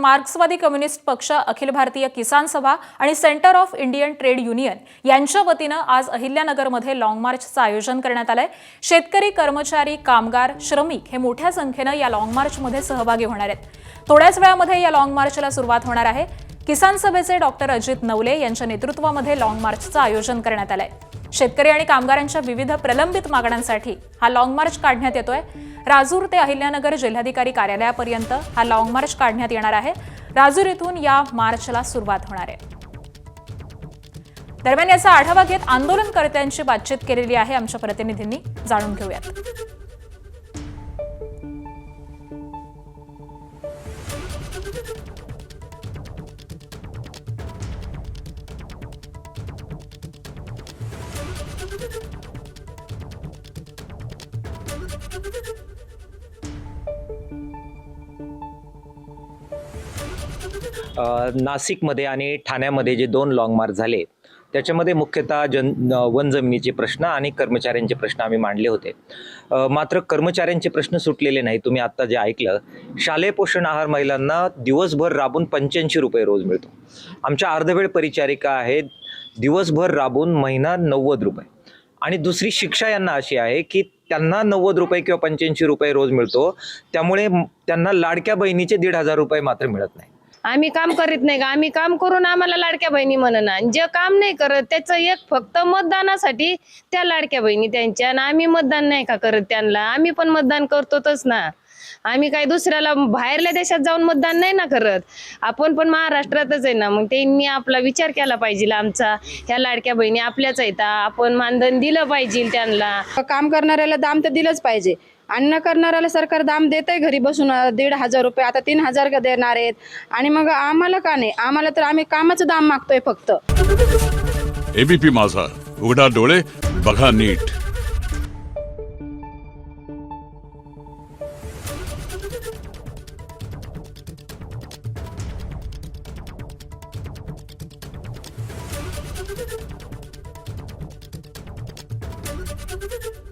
मार्क्सवादी कम्युनिस्ट पक्ष, अखिल भारतीय किसान सभा आणि centre of Indian trade union यांच्या वतीनं आज अहिल्यानगरमध्ये लॉंग मार्चचं आयोजन करण्यात आलंय। शेतकरी, कर्मचारी, कामगार, श्रमिक हे मोठ्या संख्येनं या लॉंग मार्चमध्ये सहभागी होणार आहेत। थोड्याच वेळामध्ये या लॉंग मार्चला सुरुवात होणार आहे। किसान सभेचे डॉक्टर अजित नवले यांच्या नेतृत्वामध्ये लॉंग मार्चचं आयोजन करण्यात आलंय। शेतकरी आणि कामगारांच्या विविध प्रलंबित मागण्यांसाठी हा लॉंग मार्च काढण्यात येतोय। राजूर ते अहिल्यानगर जिल्हाधिकारी कार्यालयापर्यंत हा लॉंग मार्च काढण्यात येणार आहे। राजूर इथून या मार्चला सुरुवात होणार आहे। दरम्यान याचा आढावा घेत आंदोलनकर्त्यांची बातचीत केलेली आहे आमच्या प्रतिनिधींनी, जाणून घेऊयात। नाशिकमध्ये आणि ठाण्यामध्ये जे 2 लॉंग मार्च झाले त्याच्यामध्ये मुख्यतः वन जमिनीचे प्रश्न आणि कर्मचाऱ्यांचे प्रश्न आम्ही मांडले होते। मात्र कर्मचाऱ्यांचे प्रश्न सुटलेले नाही। तुम्ही आत्ता जे ऐकलं, शालेय पोषण आहार महिलांना दिवसभर राबून 85 रुपये रोज मिळतो। आमच्या अर्धवेळ परिचारिका आहेत, दिवसभर राबून महिना 90 रुपये। आणि दुसरी शिक्षा यांना अशी आहे की त्यांना 90 रुपये किंवा 85 रुपये रोज मिळतो, त्यामुळे त्यांना लाडक्या बहिणीचे 1,500 रुपये मात्र मिळत नाही। आम्ही काम करीत नाही का? आम्ही काम करून आम्हाला लाडक्या बहिणी म्हणना, जे काम नाही करत त्याचं एक फक्त मतदानासाठी त्या लाडक्या बहिणी त्यांच्या, आणि आम्ही मतदान नाही का करत त्यांना? आम्ही पण मतदान करतोच ना। आम्ही काही दुसऱ्याला बाहेरल्या देशात जाऊन मतदान नाही ना करत, आपण पण महाराष्ट्रातच आहे ना। मग त्यांनी आपला विचार केला पाहिजे आमचा, ह्या लाडक्या बहिणी आपल्याच आहेत, आपण मानधन दिलं पाहिजे त्यांना। काम करणाऱ्याला दाम तर दिलंच पाहिजे, अन्न करणाऱ्याला सरकार दाम देत आहे घरी बसून 1,500 रुपये, आता 3,000 का देणार आहेत। आणि मग आम्हाला का नाही? आम्हाला तर आम्ही कामाचं दाम मागतोय फक्त। एबीपी माझा, उघडा डोळे बघा नीट। Thank you.